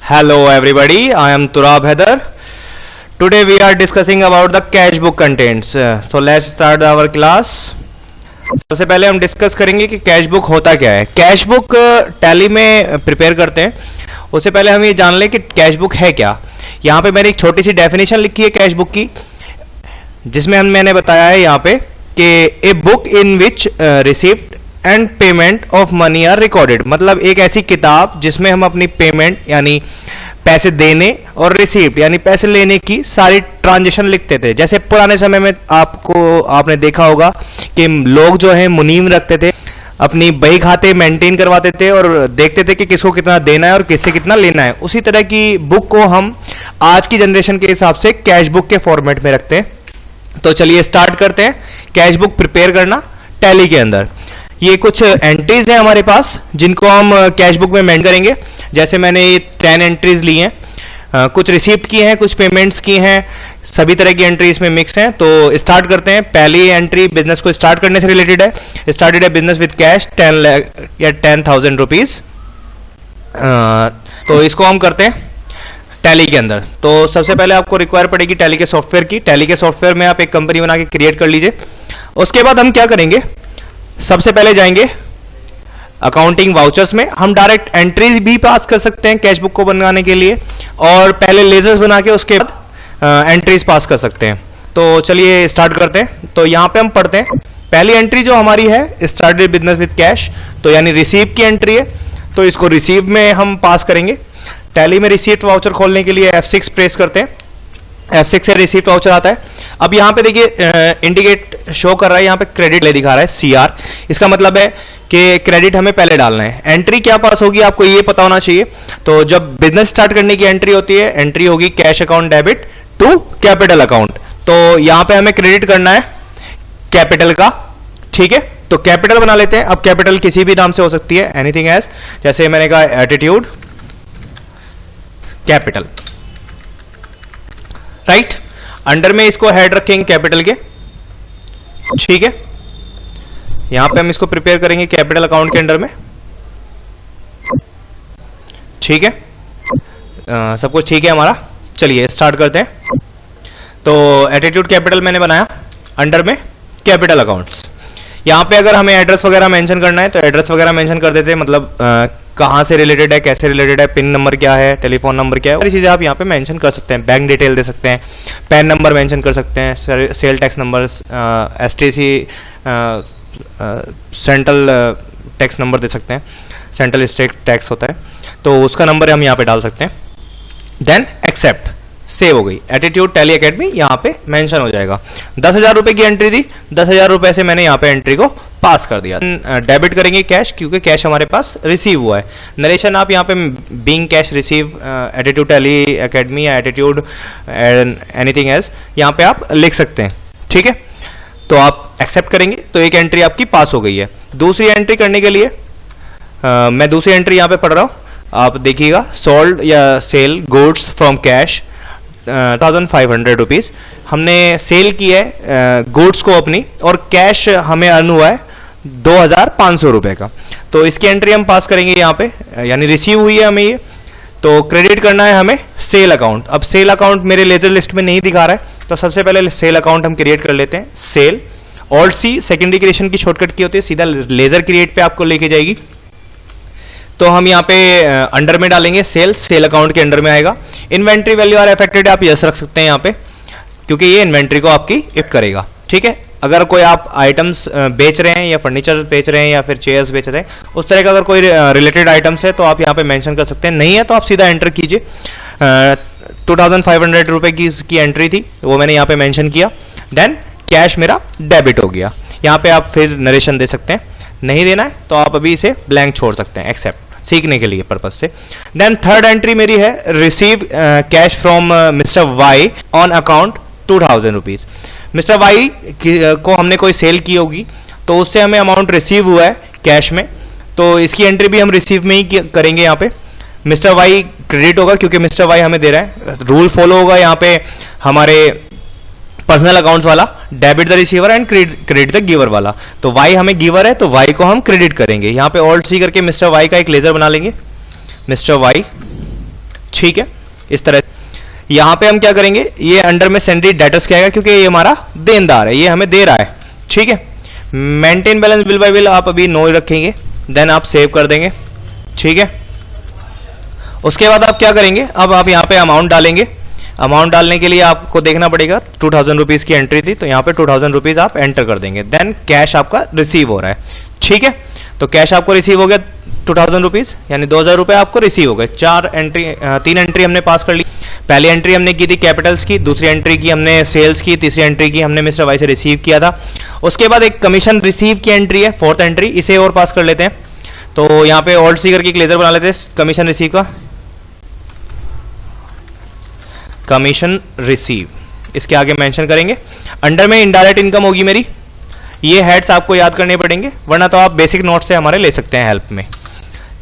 Hello everybody, I am Turab Haider. Today we are discussing about the cash book contents. So let's start our class. सबसे पहले हम discuss करेंगे कि cash book होता क्या है. कैश बुक टैली में प्रिपेयर करते हैं. उससे पहले हम ये जान लें कि कैश बुक है क्या. यहाँ पे मैंने एक छोटी सी डेफिनेशन लिखी है कैश बुक की, जिसमें मैंने बताया है यहाँ पे कि a book in which receipt and payment of money are recorded. मतलब एक ऐसी किताब जिसमें हम अपनी पेमेंट यानी पैसे देने और रिसीप्ट यानी पैसे लेने की सारी ट्रांजेक्शन लिखते थे. जैसे पुराने समय में आपने देखा होगा कि लोग जो है मुनीम रखते थे, अपनी बही खाते मेंटेन करवाते थे और देखते थे कि किसको कितना देना है और किससे कितना लेना है. उसी तरह की बुक को हम आज की जनरेशन के हिसाब से कैश बुक के फॉर्मेट में रखते हैं. तो चलिए स्टार्ट करते हैं कैश बुक प्रिपेयर करना टैली के अंदर. ये कुछ एंट्रीज हैं हमारे पास जिनको हम कैश बुक में मेंशन करेंगे. जैसे मैंने ये 10 एंट्रीज ली हैं, कुछ रिसीप्ट की हैं, कुछ पेमेंट्स की हैं, सभी तरह की एंट्री इसमें मिक्स हैं. तो स्टार्ट करते हैं. पहली एंट्री बिजनेस को स्टार्ट करने से रिलेटेड है. स्टार्टेड है बिजनेस विद कैश 10 लाख या 10,000 रुपीज. तो इसको हम करते हैं टैली के अंदर. तो सबसे पहले आपको रिक्वायर पड़ेगी टैली के सॉफ्टवेयर की. टैली के सॉफ्टवेयर में आप एक कंपनी बना के क्रिएट कर लीजिए. उसके बाद हम क्या करेंगे, सबसे पहले जाएंगे अकाउंटिंग वाउचर्स में. हम डायरेक्ट एंट्रीज भी पास कर सकते हैं कैश बुक को बनाने के लिए, और पहले लेजर्स बना के उसके बाद एंट्रीज पास कर सकते हैं. तो चलिए स्टार्ट करते हैं. तो यहां पे हम पढ़ते हैं. पहली एंट्री जो हमारी है स्टार्टेड बिजनेस विद कैश, तो यानी रिसीव की एंट्री है. तो इसको रिसीव में हम पास करेंगे. टैली में रिसीप्ट वाउचर खोलने के लिए F6 प्रेस करते हैं. F6 से रिसीप्ट वाउचर आता है. अब यहाँ पे देखिए इंडिकेट शो कर रहा है, यहाँ पे क्रेडिट ले दिखा रहा है CR. इसका मतलब है कि क्रेडिट हमें पहले डालना है. एंट्री क्या पास होगी आपको ये पता होना चाहिए. तो जब बिजनेस स्टार्ट करने की एंट्री होती है, एंट्री होगी cash account debit to capital account. तो यहाँ पे हमें क्रेडिट करना है कैपिटल का. ठीक है, तो कैपिटल बना लेते हैं. अब कैपिटल किसी भी नाम से हो सकती है, एनीथिंग एज. जैसे मैंने कहा एटीट्यूड कैपिटल, राइट. अंडर में इसको हेड रखेंगे कैपिटल के. ठीक है, यहां पे हम इसको प्रिपेयर करेंगे कैपिटल अकाउंट के अंडर में. ठीक है, सब कुछ ठीक है हमारा. चलिए स्टार्ट करते हैं. तो एटीट्यूड कैपिटल मैंने बनाया अंडर में कैपिटल अकाउंट्स. यहां पे अगर हमें एड्रेस वगैरह मेंशन करना है तो एड्रेस वगैरह मेंशन कर देते हैं. मतलब कहां से रिलेटेड है, कैसे रिलेटेड है, पिन नंबर क्या है, टेलीफोन नंबर क्या है, और चीजें आप यहाँ पे मेंशन कर सकते हैं. बैंक डिटेल दे सकते हैं, पैन नंबर मेंशन कर सकते हैं, sale tax number, STC central tax number दे सकते हैं. सेंट्रल स्टेट टैक्स होता है तो उसका नंबर हम यहाँ पे डाल सकते हैं. देन एक्सेप्ट, सेव हो गई. एटीट्यूड टैली एकेडमी यहाँ पे मेंशन हो जाएगा. 10,000 रुपए की एंट्री दी, 10,000 रुपए से मैंने यहाँ पे एंट्री को पास कर दिया. डेबिट करेंगे कैश, क्योंकि कैश हमारे पास रिसीव हुआ है. नरेशन आप यहाँ पे being cash receive attitude tally academy या एटीट्यूड एनीथिंग एज यहाँ पे आप लिख सकते हैं. ठीक है, तो आप एक्सेप्ट करेंगे तो एक एंट्री आपकी पास हो गई है. दूसरी एंट्री करने के लिए मैं दूसरी एंट्री यहाँ पे पढ़ रहा हूँ, आप देखिएगा. सोल्ड या sell goods from cash 1,500 rupees. हमने सेल की है गुड्स को अपनी, और कैश हमें अर्न हुआ है 2,500 रुपए का. तो इसकी एंट्री हम पास करेंगे यहाँ पे, यानी रिसीव हुई है हमें ये. तो क्रेडिट करना है हमें सेल अकाउंट. अब सेल अकाउंट मेरे लेजर लिस्ट में नहीं दिखा रहा है, तो सबसे पहले सेल अकाउंट हम क्रिएट कर लेते हैं. Cell alt C secondary creation की शॉर्टकट की होती है, सीधा लेजर क्रिएट पे आपको लेके जाएगी. तो हम यहाँ पे अंडर में डालेंगे सेल अकाउंट के अंडर में आएगा. इन्वेंट्री वैल्यू आर अफेक्टेड आप यस रख सकते हैं यहाँ पे, क्योंकि ये इन्वेंट्री को आपकी इफ करेगा. ठीक है, अगर कोई आप आइटम्स बेच रहे हैं या फर्नीचर बेच रहे हैं या फिर चेयर्स बेच रहे हैं, उस तरह का अगर कोई रिलेटेड आइटम्स है तो आप यहाँ पे मेंशन कर सकते हैं. नहीं है तो आप सीधा एंटर कीजिए. 2,500 रुपए की एंट्री थी, वो मैंने यहाँ पे मेंशन किया. देन कैश मेरा डेबिट हो गया. यहाँ पे आप फिर नरेशन दे सकते हैं. नहीं देना है तो आप अभी इसे ब्लैंक छोड़ सकते हैं, एक्सेप्ट, सीखने के लिए पर्पज से. देन थर्ड एंट्री मेरी है receive cash from mister Y on account 2,000 rupees. Mister Y को हमने कोई सेल की होगी, तो उससे हमें अमाउंट रिसीव हुआ है कैश में, तो इसकी एंट्री भी हम रिसीव में ही करेंगे. यहाँ पे मिस्टर वाई क्रेडिट होगा क्योंकि मिस्टर वाई हमें दे रहा है. रूल फॉलो होगा यहाँ पे हमारे पर्सनल अकाउंट्स वाला, debit the receiver and credit the giver वाला. तो वाई हमें गिवर है तो वाई को हम क्रेडिट करेंगे. यहाँ पे ऑल्ट C करके मिस्टर वाई का एक लेजर बना लेंगे. मिस्टर वाई ठीक है, इस तरह। यहां पे हम क्या करेंगे, ये अंडर में सैंडरी डेटर्स क्या आएगा, क्योंकि ये हमारा देनदार है, ये हमें दे रहा है, ठीक है। Maintain balance bill by bill आप अभी नो रखेंगे, देन आप सेव कर देंगे, ठीक है। उसके बाद आप क्या करेंगे, अब आप यहाँ पे अमाउंट डालेंगे। अमाउंट डालने के लिए आपको देखना पड़ेगा 2000 रुपीज की एंट्री थी, तो यहाँ पे 2000 रुपीज आप एंटर कर देंगे। देन कैश आपका रिसीव हो रहा है, ठीक है। तो कैश आपको रिसीव हो गया 2000 रुपीज, यानी 2000 रुपए आपको रिसीव हो गए। तीन एंट्री हमने पास कर ली। पहली एंट्री हमने की थी कैपिटल्स की, दूसरी एंट्री की हमने सेल्स की, तीसरी एंट्री की हमने मिस्टर वाई से रिसीव किया था। उसके बाद एक कमीशन रिसीव की एंट्री है, फोर्थ एंट्री, इसे और पास कर लेते हैं। तो यहाँ पे ओल्ड सीगर की लेजर बना लेते हैं कमीशन रिसीव का, कमीशन रिसीव, इसके आगे मेंशन करेंगे। अंडर में इनडायरेक्ट इनकम होगी मेरी, ये हेड्स आपको याद करने पड़ेंगे, वरना तो आप बेसिक नोट से हमारे ले सकते हैं हेल्प में,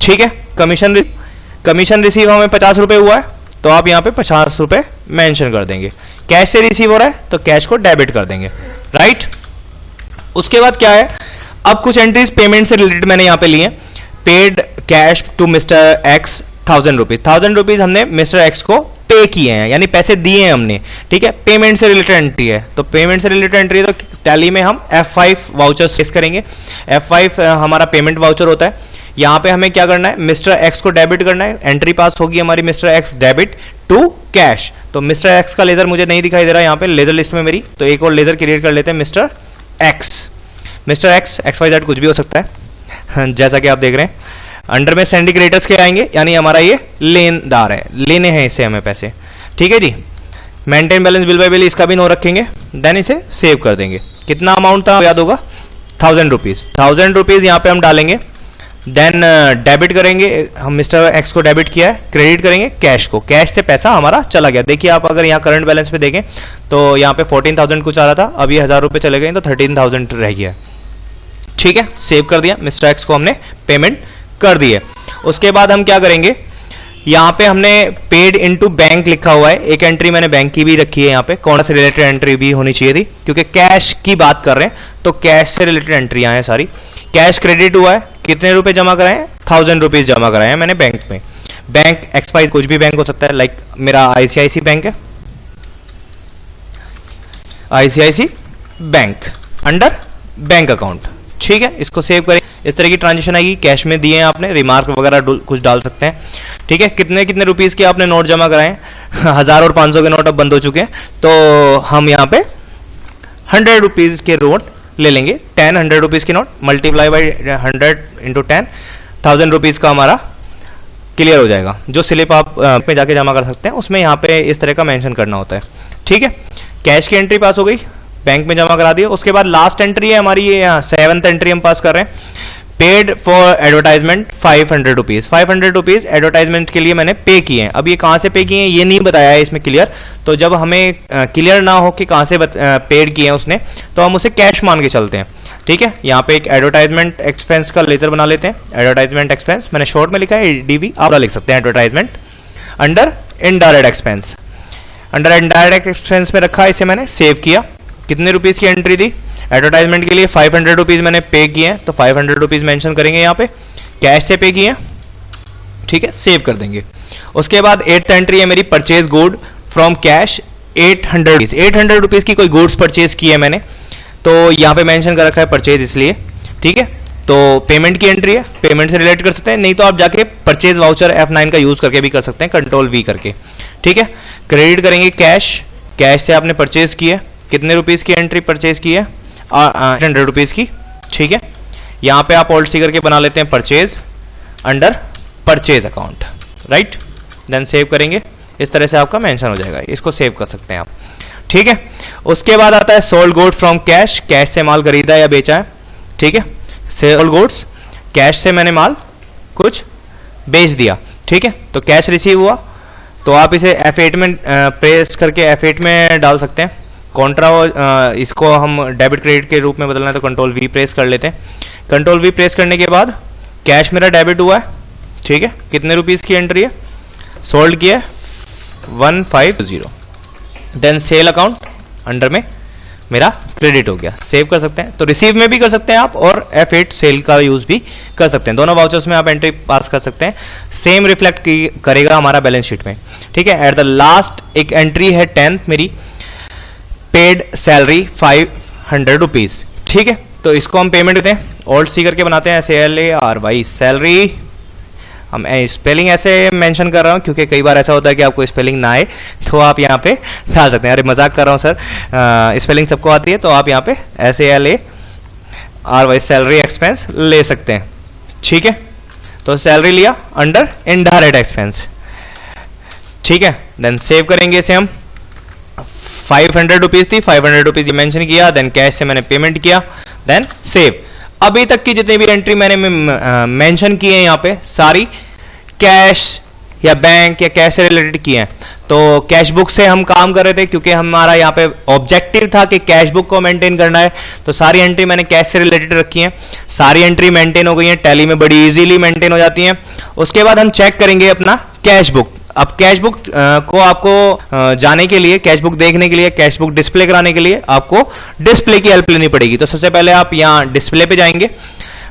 ठीक है। कमीशन रिसीव हमें 50 रुपए हुआ है, तो आप यहाँ पे 50 रुपए मेंशन कर देंगे। कैश से रिसीव हो रहा है तो कैश को डेबिट कर देंगे, राइट। उसके बाद क्या है, अब कुछ एंट्रीज पेमेंट से रिलेटेड मैंने यहाँ पे लिए। Paid cash to mister X 1000 rupees हमने मिस्टर एक्स को पे किए हैं, यानी पैसे दिए हैं हमने, ठीक है। पेमेंट से रिलेटेड एंट्री है, तो पेमेंट से रिलेटेड एंट्री है, तो टैली में हम F5 वाउचर फेस करेंगे। F5 हमारा पेमेंट वाउचर होता है। यहां पे हमें क्या करना है, मिस्टर एक्स को डेबिट करना है। एंट्री पास होगी हमारी mister X debit to cash. तो मिस्टर एक्स का लेजर मुझे नहीं दिखाई दे रहा यहाँ पे लेजर लिस्ट में मेरी, तो एक और लेजर क्रिएट कर लेते हैं mister x. Mister x XYZ कुछ भी हो सकता है, जैसा कि आप देख रहे हैं। अंडर में सैंडी क्रेडिटर्स के आएंगे, यानी हमारा ये लेनदार है, लेने हैं इससे हमें पैसे, ठीक है जी। Maintain balance bill by bill, इसका भी नो रखेंगे, देन इसे सेव कर देंगे। कितना अमाउंट था याद होगा, 1000 रुपीज। 1000 रुपीज यहाँ पे हम डालेंगे, देन डेबिट करेंगे, हम मिस्टर एक्स को डेबिट किया है, क्रेडिट करेंगे कैश को, कैश से पैसा हमारा चला गया। देखिए आप अगर यहाँ करंट बैलेंस पे देखें तो यहाँ पे 14,000 कुछ आ रहा था, अब ये 1000 रुपए चले गए, तो 13,000 रह गया, ठीक है। सेव कर दिया, मिस्टर एक्स को हमने पेमेंट कर दिए। उसके बाद हम क्या करेंगे, यहाँ पे हमने पेड इनटू बैंक लिखा हुआ है, एक एंट्री मैंने बैंक की भी रखी है यहाँ पे, कौन से रिलेटेड एंट्री भी होनी चाहिए थी, क्योंकि कैश की बात कर रहे हैं तो कैश से रिलेटेड एंट्री है सारी। कैश क्रेडिट हुआ है, कितने रुपए जमा कराए, 1000 रुपीज जमा कराए हैं मैंने बैंक में। बैंक XY कुछ भी बैंक हो सकता है, लाइक मेरा ICICI बैंक है, ICICI bank under bank account, ठीक है। इसको सेव करें, इस तरह की ट्रांजेक्शन आएगी। कैश में दिए हैं आपने, रिमार्क वगैरह कुछ डाल सकते हैं, ठीक है। कितने कितने रुपीस के आपने नोट जमा कराए, 1000 और 500 के नोट अब बंद हो चुके हैं, तो हम यहाँ पे 100 रुपीज के नोट ले लेंगे। 100 रुपीज के note multiply by 100 into 10, 1000 rupees का हमारा क्लियर हो जाएगा। जो स्लिप आप में जाके जमा कर सकते हैं, उसमें यहाँ पे इस तरह का मेंशन करना होता है, ठीक है। कैश की एंट्री पास हो गई, बैंक में जमा करा दिया। उसके बाद लास्ट एंट्री है हमारी, ये 7th एंट्री हम पास कर रहे हैं। Paid for advertisement 500 rupees, 500 rupees advertisement के लिए मैंने पे किए हैं। अब ये कहां से पे किए हैं ये नहीं बताया है इसमें क्लियर, तो जब हमें क्लियर ना हो कि कहां से पेड किए हैं उसने, तो हम उसे कैश मान के चलते हैं, ठीक है। यहाँ पे एक एडवर्टाइजमेंट एक्सपेंस का लेजर बना लेते हैं। एडवर्टाइजमेंट एक्सपेंस मैंने शॉर्ट में लिखा है ADV, आप लिख सकते हैं advertisement. Under indirect expense, under indirect expense में रखा, इसे मैंने सेव किया। कितने रुपीज की एंट्री थी एडवर्टाइजमेंट के लिए, 500 रुपीज मैंने पे किए हैं, तो 500 रुपीज मेंशन करेंगे यहाँ पे, कैश से पे किए, ठीक है। सेव कर देंगे। उसके बाद 8th एंट्री है मेरी, purchase good from cash 800 rupees की कोई गुड्स परचेज की है मैंने, तो यहाँ पे मेंशन कर रखा है परचेज, इसलिए, ठीक है। तो पेमेंट की एंट्री है, पेमेंट से रिलेट कर सकते हैं, नहीं तो आप जाके परचेज वाउचर F9 का यूज करके भी कर सकते हैं, कंट्रोल V करके, ठीक है। क्रेडिट करेंगे कैश, कैश से आपने परचेज किया, कितने रुपीज की एंट्री परचेज की है, 800 रुपीज की, ठीक है। यहाँ पे आप ओल्ड सी करके बना लेते हैं purchase under purchase account, right. Then save करेंगे, इस तरह से आपका मेंशन हो जाएगा, इसको सेव कर सकते हैं आप, ठीक है। उसके बाद आता है sold goods from cash, cash से माल खरीदा या बेचा है, ठीक है। सोल्ड गुड्स, कैश से मैंने माल कुछ बेच दिया, ठीक है। तो कैश रिसीव हुआ, तो आप इसे F8 में प्रेस करके F8 में डाल सकते हैं। कॉन्ट्रा इसको हम डेबिट क्रेडिट के रूप में बदलना है, तो कंट्रोल V प्रेस कर लेते हैं। कंट्रोल V प्रेस करने के बाद कैश मेरा डेबिट हुआ है, ठीक है। कितने रुपीस की एंट्री है, सोल्ड किया 150। देन सेल अकाउंट अंडर में मेरा क्रेडिट हो गया, सेव कर सकते हैं। तो रिसीव में भी कर सकते हैं आप और F8 सेल का यूज भी कर सकते हैं, दोनों वाउचर्स में आप एंट्री पास कर सकते हैं, सेम रिफ्लेक्ट करेगा हमारा बैलेंस शीट में, ठीक है। एट द लास्ट एक एंट्री है 10th मेरी, पेड सैलरी 500 रुपीज, ठीक है। तो इसको हम पेमेंट देते हैं, ऑल्ट सी करके बनाते हैं, SALARY सैलरी। हम स्पेलिंग ऐसे मेंशन कर रहा हूं क्योंकि कई बार ऐसा होता है कि आपको स्पेलिंग ना आए तो आप यहाँ पे डाल सकते हैं। अरे मजाक कर रहा हूं सर, स्पेलिंग सबको आती है, तो आप यहाँ पे SALARY सैलरी एक्सपेंस ले सकते हैं, ठीक है। तो सैलरी लिया अंडर इनडायरेक्ट एक्सपेंस, ठीक है। देन सेव करेंगे इसे हम, 500 रुपीज थी, 500 रुपीज मेंशन किया, देन कैश से मैंने पेमेंट किया, देन सेव। अभी तक की जितनी भी एंट्री मैंने मेंशन की है यहाँ पे सारी कैश या बैंक या कैश से रिलेटेड की हैं। तो कैश बुक से हम काम कर रहे थे क्योंकि हमारा यहाँ पे ऑब्जेक्टिव था कि कैश बुक को मेंटेन करना है, तो सारी एंट्री मैंने कैश से रिलेटेड रखी हैं, सारी एंट्री मेंटेन हो गई हैं, टैली में बड़ी इजीली मेंटेन हो जाती हैं। उसके बाद हम चेक करेंगे अपना कैश बुक। अब कैश बुक को आपको जाने के लिए, कैश बुक देखने के लिए, कैश बुक डिस्प्ले कराने के लिए आपको डिस्प्ले की हेल्प लेनी पड़ेगी। तो सबसे पहले आप यहाँ डिस्प्ले पे जाएंगे,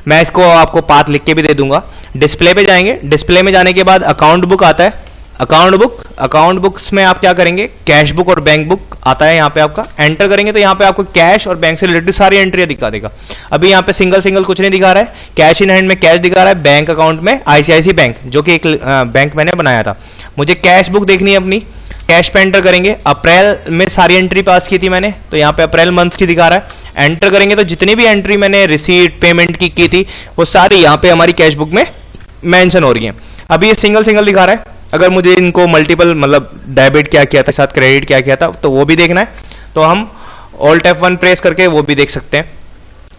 मैं इसको आपको पाथ लिख के भी दे दूंगा। डिस्प्ले पे जाएंगे, डिस्प्ले में जाने के बाद अकाउंट बुक आता है, अकाउंट बुक्स में आप क्या करेंगे, कैश बुक और बैंक बुक आता है, यहाँ पे आपका एंटर करेंगे तो यहाँ पे आपको कैश और बैंक से रिलेटेड सारी एंट्री दिखा देगा। अभी यहाँ पे सिंगल कुछ नहीं दिखा रहा है, कैश इन हैंड में कैश दिखा रहा है, बैंक अकाउंट में ICICI बैंक जो कि एक बैंक मैंने बनाया था। मुझे कैश बुक देखनी है अपनी, कैश पे एंटर करेंगे। अप्रैल में सारी एंट्री पास की थी मैंने, तो यहाँ पे अप्रैल मंथ की दिखा रहा है, एंटर करेंगे तो जितनी भी एंट्री मैंने रिसीट पेमेंट की थी वो सारी यहाँ पे हमारी कैश बुक में मेंशन हो रही है। अभी ये सिंगल दिखा रहा है, अगर मुझे इनको मल्टीपल मतलब डेबिट क्या किया था साथ क्रेडिट क्या किया था तो वो भी देखना है, तो हम ऑल्ट F1 प्रेस करके वो भी देख सकते हैं,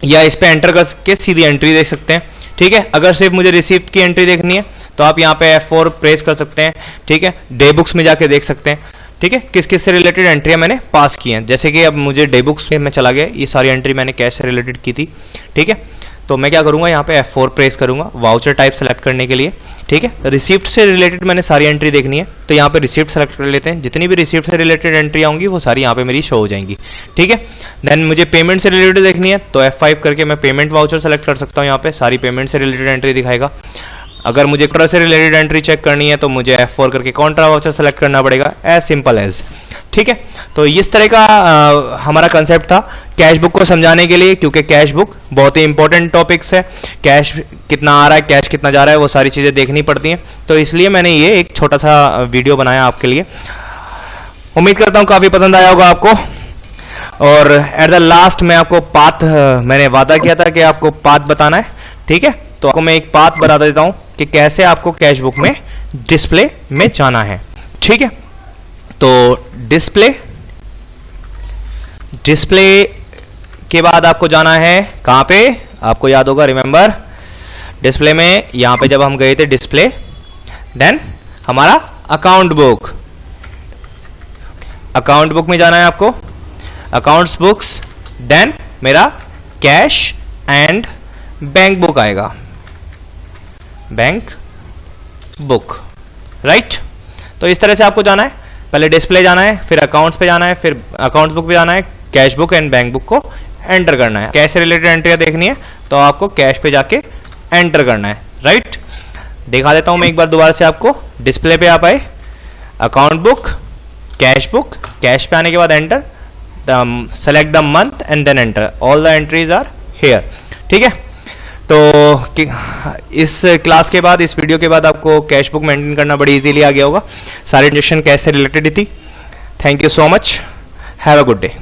या इस पे एंटर करके सीधी एंट्री देख सकते हैं, ठीक है। अगर सिर्फ मुझे रिसीप्ट की एंट्री देखनी है तो आप यहाँ पे F4 प्रेस कर सकते हैं, ठीक है। डे बुक्स में जाके देख सकते हैं, ठीक है, किस किस से रिलेटेड एंट्रियां मैंने पास की हैं। जैसे कि अब मुझे डे बुक्स में चला गया, ये सारी एंट्री मैंने कैश से रिलेटेड की थी, ठीक है। तो मैं क्या करूंगा, यहाँ पे F4 प्रेस करूंगा वाउचर टाइप सेलेक्ट करने के लिए, ठीक है। रिसिप्ट से रिलेटेड मैंने सारी एंट्री देखनी है तो यहाँ पे रिसिप्ट सेलेक्ट कर लेते हैं, जितनी भी रिसिप्ट से रिलेटेड एंट्री आऊंगी वो सारी यहाँ पे मेरी शो हो जाएंगी, ठीक है। देन मुझे पेमेंट से रिलेटेड देखनी है तो F5 करके मैं पेमेंट वाउचर सेलेक्ट कर सकता हूँ, यहाँ पे सारी पेमेंट से रिलेटेड एंट्री दिखाएगा। अगर मुझे कॉन्ट्रा से रिलेटेड एंट्री चेक करनी है तो मुझे F4 करके कॉन्ट्रा वाउचर सेलेक्ट करना पड़ेगा, एज सिंपल एज, ठीक है। तो इस तरह का हमारा कंसेप्ट था कैश बुक को समझाने के लिए, क्योंकि कैश बुक बहुत ही इंपॉर्टेंट टॉपिक्स है, कैश कितना आ रहा है, कैश कितना जा रहा है, वो सारी चीजें देखनी पड़ती हैं, तो इसलिए मैंने ये एक छोटा सा वीडियो बनाया आपके लिए। उम्मीद करता हूँ काफी पसंद आया होगा आपको। और एट द लास्ट मैं आपको पाथ, मैंने वादा किया था कि आपको पाथ बताना है, ठीक है। तो आपको मैं एक पाथ बता देता हूं कि कैसे आपको कैश बुक में डिस्प्ले में जाना है, ठीक है। तो डिस्प्ले के बाद आपको जाना है कहां पे, आपको याद होगा, रिमेंबर डिस्प्ले में, यहां पे जब हम गए थे डिस्प्ले, देन हमारा अकाउंट बुक में जाना है आपको, अकाउंट्स बुक्स, देन मेरा कैश एंड बैंक बुक आएगा, बैंक बुक, राइट। तो इस तरह से आपको जाना है, पहले डिस्प्ले जाना है, फिर अकाउंट्स पे जाना है, फिर अकाउंट्स बुक पे जाना है, cash book and bank book को एंटर करना है। कैश से रिलेटेड एंट्रियां देखनी है तो आपको कैश पे जाके एंटर करना है, राइट। दिखा देता हूं मैं एक बार दोबारा से आपको, डिस्प्ले पे आप आए, account book, cash book, cash पे आने के बाद enter, select the month and then enter, all the entries are here, ठीक है। तो इस क्लास के बाद, इस वीडियो के बाद आपको कैश बुक मेंटेन करना बड़ी इजीली आ गया होगा, सारी ट्रांजेक्शन कैश से रिलेटेड ही थी। Thank you so much, have a good day.